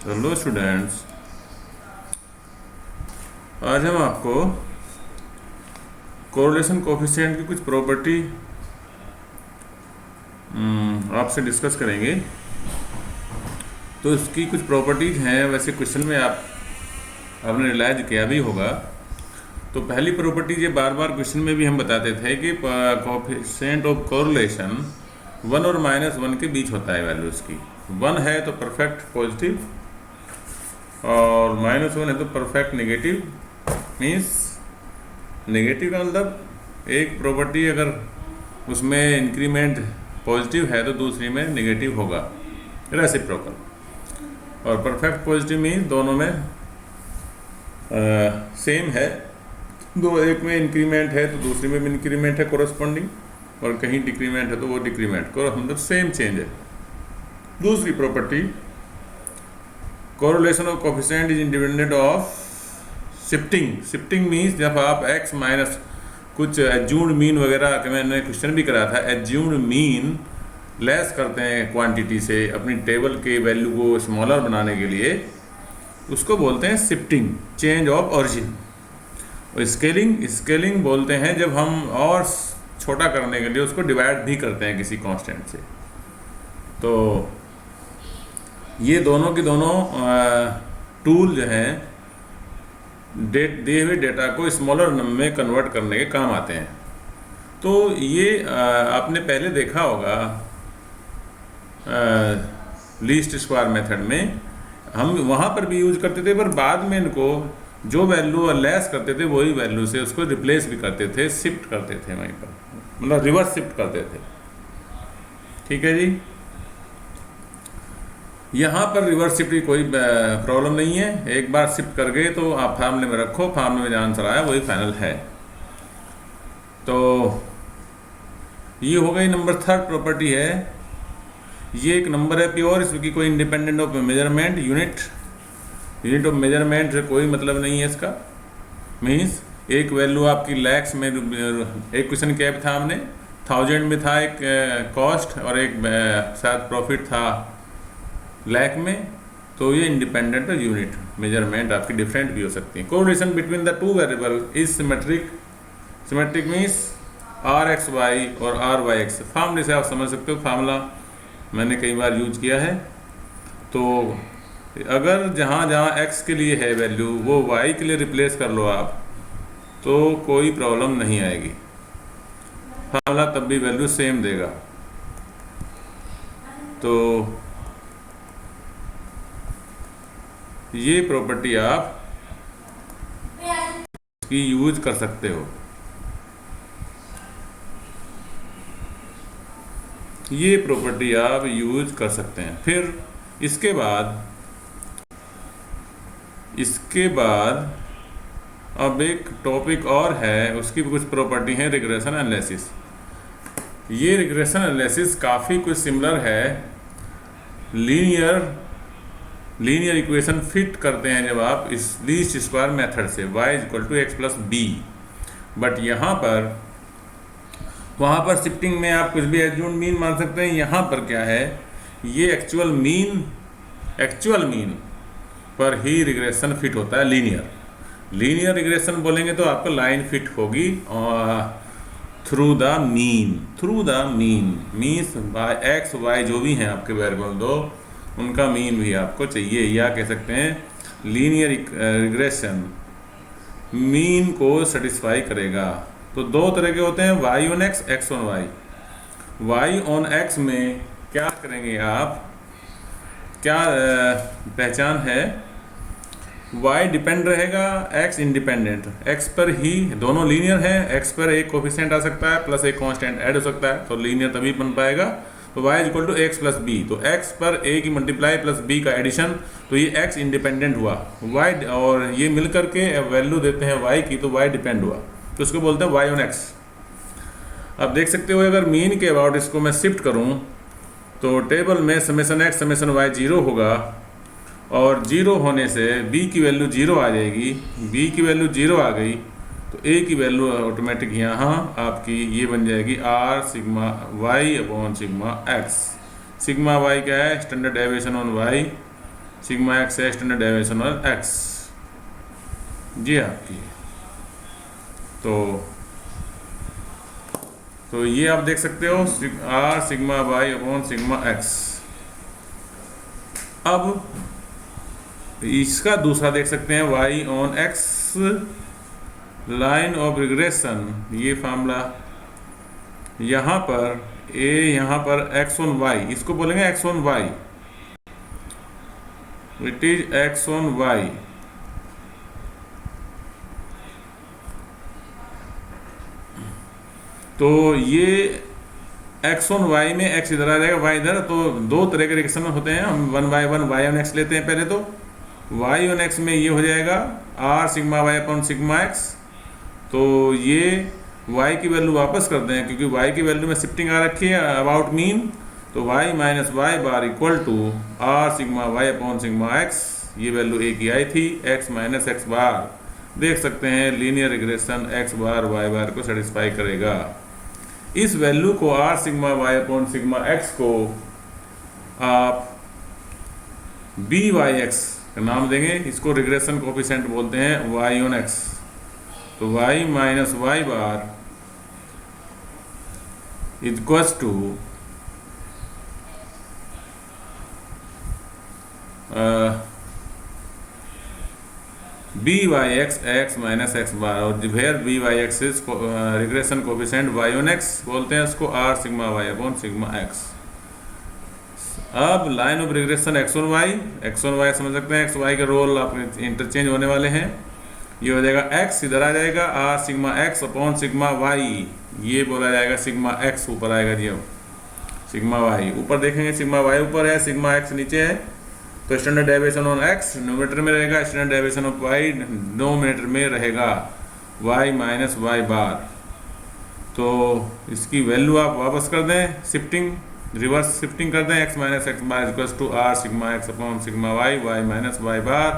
Hello students, आज हम आपको कोरिलेशन कोफिशिएंट की कुछ प्रॉपर्टी आपसे डिस्कस करेंगे। तो इसकी कुछ प्रॉपर्टीज़ हैं, वैसे क्वेश्चन में आपने रियलाइज किया भी होगा। तो पहली प्रॉपर्टी ये बार बार क्वेश्चन में भी हम बताते थे कि कोफिशिएंट ऑफ कोरिलेशन 1 और -1 के बीच होता है वैल्यू इसकी। 1 है तो परफेक्ट पॉजिटिव और -1 है तो परफेक्ट नेगेटिव। मीन्स नेगेटिव का मतलब एक प्रॉपर्टी अगर उसमें इंक्रीमेंट पॉजिटिव है तो दूसरी में नेगेटिव होगा, रेसिप्रोकल। और परफेक्ट पॉजिटिव मीन्स दोनों में सेम है, एक में इंक्रीमेंट है तो दूसरी में भी इंक्रीमेंट है कोरस्पॉन्डिंग, और कहीं डिक्रीमेंट है तो वो डिक्रीमेंट को मतलब सेम चेंज है। दूसरी property, correlation of coefficient is independent of shifting. Shifting means जब आप x माइनस कुछ एज्यूम्ड मीन वगैरह के मैंने क्वेश्चन भी करा था, एज्यूम्ड मीन लेस करते हैं क्वांटिटी से अपनी टेबल के वैल्यू को स्मॉलर बनाने के लिए, उसको बोलते हैं शिफ्टिंग, चेंज ऑफ ओरिजिन। और स्केलिंग बोलते हैं जब हम और छोटा करने के लिए उसको डिवाइड भी करते हैं किसी कांस्टेंट से। तो ये दोनों के दोनों टूल जो हैं दिए हुए डेटा को स्मॉलर में कन्वर्ट करने के काम आते हैं। तो ये आपने पहले देखा होगा लीस्ट स्क्वायर मेथड में, हम वहाँ पर भी यूज करते थे, पर बाद में इनको जो वैल्यू लेस करते थे वही वैल्यू से उसको रिप्लेस भी करते थे, शिफ्ट करते थे वहीं पर, मतलब रिवर्स शिफ्ट करते थे। ठीक है जी, यहाँ पर रिवर्स शिफ्ट की कोई प्रॉब्लम नहीं है। एक बार शिफ्ट कर गए तो आप फार्मूले में रखो, फार्मूले में जो आंसर आया वही फाइनल है। तो ये हो गई नंबर 3 प्रॉपर्टी है। ये एक नंबर है प्योर, इसकी कोई independent of measurement unit of measurement से कोई मतलब नहीं है इसका। मीन्स एक वैल्यू आपकी लैक्स में, एक क्वेश्चन क्या था हमने 1000 में था एक कॉस्ट, और एक शायद प्रॉफिट था लैक में। तो ये इंडिपेंडेंट यूनिट मेजरमेंट आपकी डिफरेंट भी हो सकती है। Correlation between the two variable is symmetric means RXY और RYX। फार्मूले से आप समझ सकते हो, फार्मूला मैंने कई बार यूज किया है। तो अगर जहाँ जहाँ x के लिए है वैल्यू वो y के लिए रिप्लेस कर लो आप, तो कोई प्रॉब्लम नहीं आएगी, फार्मूला तब भी वैल्यू सेम देगा। तो ये प्रॉपर्टी आप की यूज कर सकते हो। ये प्रॉपर्टी आप यूज कर सकते हैं। फिर इसके बाद अब एक टॉपिक और है, उसकी भी कुछ प्रॉपर्टी है, रिग्रेशन एनालिसिस। ये रिग्रेशन एनालिसिस काफ़ी कुछ सिमिलर है। लीनियर इक्वेशन फिट करते हैं जब आप इस लीस्ट स्क्वायर मेथड से, y = x + b। बट वहाँ पर शिफ्टिंग में आप कुछ भी एज्यूम्ड मीन मान सकते हैं। यहाँ पर क्या है, ये एक्चुअल मीन पर ही रिग्रेशन फिट होता है। लीनियर रिग्रेशन बोलेंगे तो आपको लाइन फिट होगी through the mean means x y जो भी हैं आपके वेरिएबल दो, उनका मीन भी आपको चाहिए, या कह सकते हैं लीनियर रिग्रेशन मीन को सेटिस्फाई करेगा। तो दो तरह के होते हैं, y on x, x on y। y on x में क्या करेंगे आप, क्या पहचान है, y डिपेंड रहेगा, x इंडिपेंडेंट। x पर ही दोनों लीनियर हैं, x पर एक कोफिशिएंट आ सकता है प्लस एक कांस्टेंट ऐड हो सकता है, तो लीनियर तभी बन पाएगा। तो y = x + b, तो x पर a की मल्टीप्लाई प्लस b का एडिशन, तो ये x इंडिपेंडेंट हुआ। y और ये मिल करके वैल्यू देते हैं y की, तो y डिपेंड हुआ, तो उसको बोलते हैं y on x। अब देख सकते हो अगर मीन के अबाउट इसको मैं शिफ्ट करूं तो टेबल में समेशन x समेशन y 0 होगा, और 0 होने से b की वैल्यू 0 आ जाएगी। b की वैल्यू 0 आ गई तो a की वैल्यू ऑटोमेटिक यहाँ आपकी ये बन जाएगी r सिग्मा y/सिग्मा x। सिग्मा y क्या है, standard deviation on y, sigma X है स्टैंडर्ड डेविएशन और एक्स ये आपकी। तो ये आप देख सकते हो R sigma Y upon sigma X. अब इसका दूसरा देख सकते हैं Y on X line of regression, ये फार्मूला यहाँ पर ए, यहाँ पर एक्स ऑन वाई, इसको बोलेंगे X on Y, it is X on Y. तो ये एक्स ऑन वाई में एक्स इधर आ जाएगा वाई इधर, तो दो तरह के रिएक्शन होते हैं, हम one by one Y on X लेते हैं पहले। तो वाई ऑन एक्स में ये हो जाएगा R sigma Y upon sigma X, तो ये y की वैल्यू वापस कर दें क्योंकि y की वैल्यू में शिफ्टिंग आ रखी है अबाउट मीन, तो y minus Y bar equal to R sigma Y upon sigma X, ये वैल्यू एक ही आई थी, x माइनस एक्स बार। देख सकते हैं linear regression x bar y bar को सेटिस्फाई करेगा। इस वैल्यू को R sigma Y upon sigma X को आप बी वाई एक्स का नाम देंगे, इसको रिग्रेशन कोफिशिएंट बोलते हैं y ऑन x। तो y minus Y bar equals to B Y X X minus X bar, और where B Y X is regression coefficient Y on X, बोलते हैं उसको R sigma Y upon sigma X. अब line of regression X on Y, X on Y समझ सकते हैं, X Y के role आपके इंटरचेंज होने वाले हैं। ये हो जाएगा x इधर आ जाएगा R sigma X upon sigma Y, ये बोला जाएगा सिग्मा एक्स ऊपर आएगा जी, अब सिग्मा वाई ऊपर देखेंगे, सिग्मा वाई ऊपर है सिग्मा एक्स नीचे है, तो standard deviation on X numerator में रहेगा, standard deviation of Y denominator में रहेगा y माइनस वाई बार। तो इसकी वैल्यू आप वापस कर दें, शिफ्टिंग रिवर्स शिफ्टिंग कर दें, x minus X bar equals to R sigma X upon sigma Y y minus Y bar,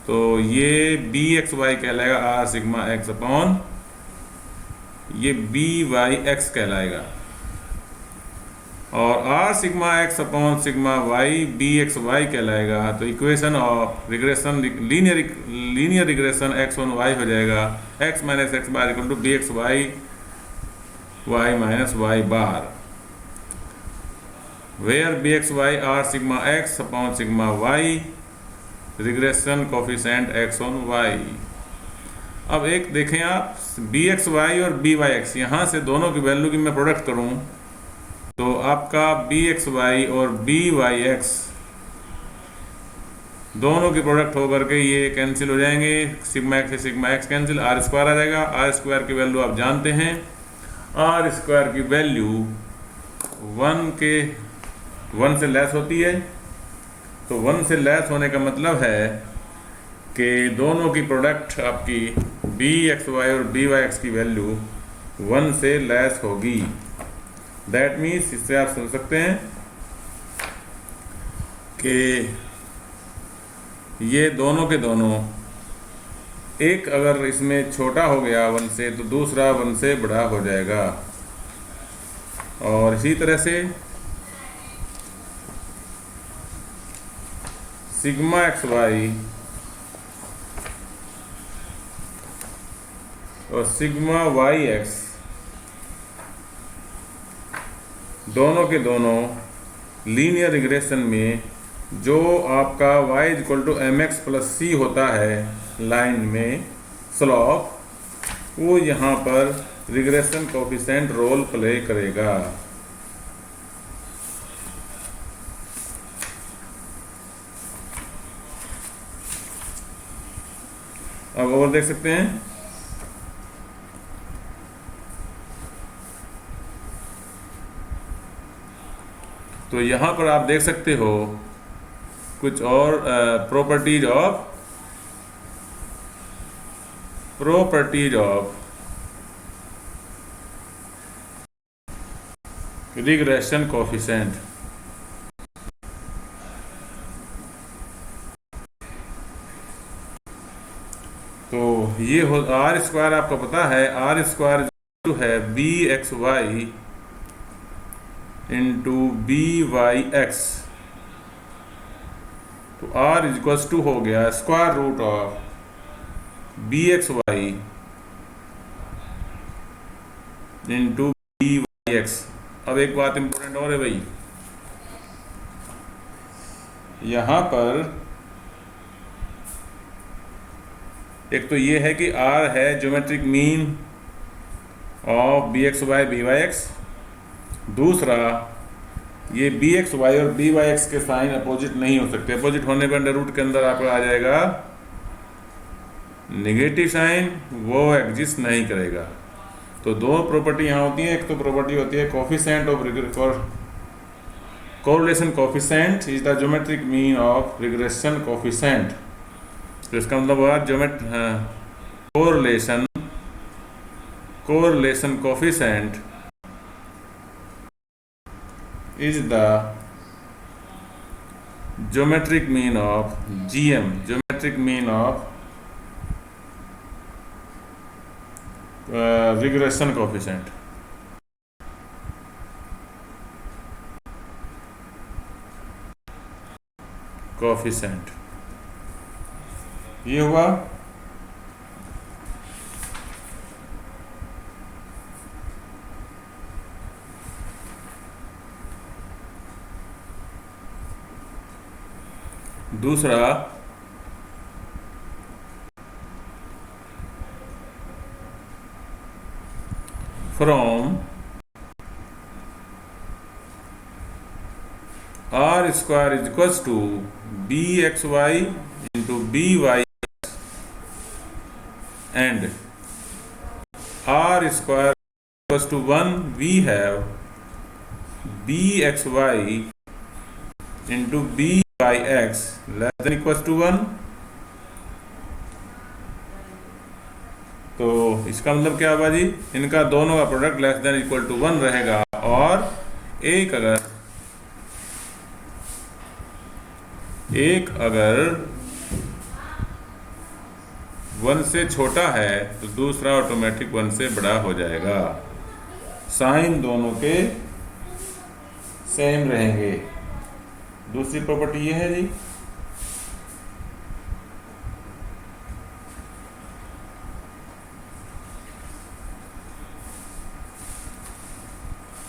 तो ये बी एक्स वाई कहलाएगा आर सिग्मा एक्स अपॉन ये बी वाई एक्स कहलाएगा, और R sigma X upon sigma Y B X Y कहलाएगा। तो equation of regression linear regression X on Y हो जाएगा X minus X bar equal to B X Y Y minus Y bar, where B X Y R sigma X upon sigma Y regression coefficient X on Y. अब एक देखें आप B X Y और B Y X, यहाँ से दोनों की value की मैं प्रोडक्ट करूँ तो आपका बी एक्स वाई और बी वाई एक्स दोनों की प्रोडक्ट होकर के ये कैंसिल हो जाएंगे, सिग्मा एक्स से sigma X cancel, R square आ जाएगा। आर स्क्वायर की वैल्यू आप जानते हैं, आर स्क्वायर की वैल्यू 1 से लेस होती है, तो 1 से लेस होने का मतलब है कि दोनों की प्रोडक्ट आपकी बी एक्स वाई और बी वाई एक्स की वैल्यू 1 से लेस होगी। दैट मीन्स इससे आप सुन सकते हैं कि ये दोनों के दोनों, एक अगर इसमें छोटा हो गया 1 से तो दूसरा 1 से बड़ा हो जाएगा, और इसी तरह से सिग्मा एक्स वाई और सिग्मा वाई एक्स दोनों के दोनों लीनियर रिग्रेशन में जो आपका y equal to M X plus C होता है लाइन में स्लॉप, वो यहाँ पर रिग्रेशन कोफिशिएंट रोल प्ले करेगा। अब और देख सकते हैं, तो यहाँ पर आप देख सकते हो कुछ और प्रॉपर्टीज ऑफ रिग्रेशन कोफिशिएंट। तो ये हो आर स्क्वायर, आपको पता है आर स्क्वायर जो है B X Y into B Y X, तो r इज इक्वल्स टू हो गया square root of B X Y into B Y X. अब एक बात इंपॉर्टेंट और है भाई, यहाँ पर एक तो ये है कि r है geometric mean of B X Y B Y X, दूसरा ये बी एक्स वाई और बी वाई एक्स के साइन अपोजिट नहीं हो सकते। अपोजिट होने पर अंडर रूट के अंदर आपका आ जाएगा नेगेटिव साइन, वो एग्जिस्ट नहीं करेगा। तो दो प्रॉपर्टी यहाँ होती है, एक तो प्रॉपर्टी होती है coefficient of correlation coefficient is the geometric mean of regression coefficient. तो इसका मतलब हुआ correlation coefficient is the geometric mean of GM, geometric mean of regression coefficient। ये हुआ। दूसरा from r square is equals to B X Y into B Y and r square equals to 1 we have B X Y into B Y X less than equals to 1। तो इसका मतलब क्या होगा जी, इनका दोनों का product less than equal to 1 रहेगा, और एक अगर 1 से छोटा है तो दूसरा ऑटोमेटिक 1 से बड़ा हो जाएगा। साइन दोनों के सेम रहेंगे। दूसरी प्रॉपर्टी ये है जी,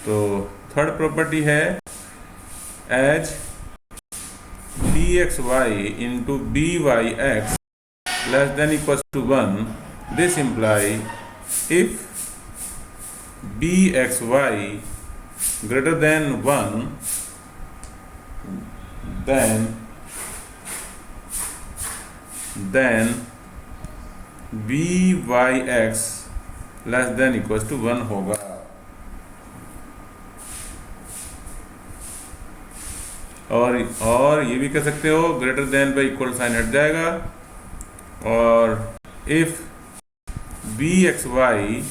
तो थर्ड प्रॉपर्टी है as B X Y into B Y X less than equal to 1, this imply if B X Y greater than 1 then B Y X less than equal to 1 होगा। और ये भी कह सकते हो greater than by equal sign हट जाएगा, और if B X Y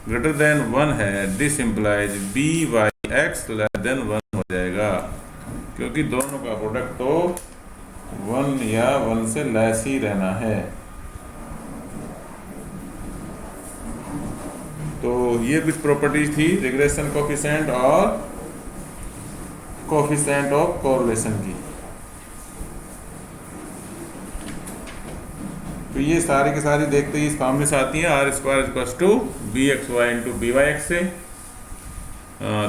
greater than 1 है this implies B Y X less than 1 हो जाएगा, क्योंकि दोनों का प्रोडक्ट तो 1 या 1 से लेस ही रहना है। तो ये कुछ प्रॉपर्टीज थी रिग्रेशन कोफिशिएंट और कोफिशिएंट ऑफ कोरिलेशन की। तो ये सारी की सारी देखते ही इस फॉर्मूले से आती हैं, R square equals to B X Y into B Y X से।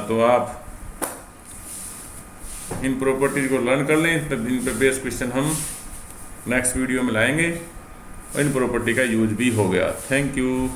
तो आप इन प्रॉपर्टीज को लर्न कर लें, तब इन पे बेस्ड क्वेश्चन हम नेक्स्ट वीडियो में लाएंगे, और इन प्रॉपर्टी का यूज भी हो गया। Thank you.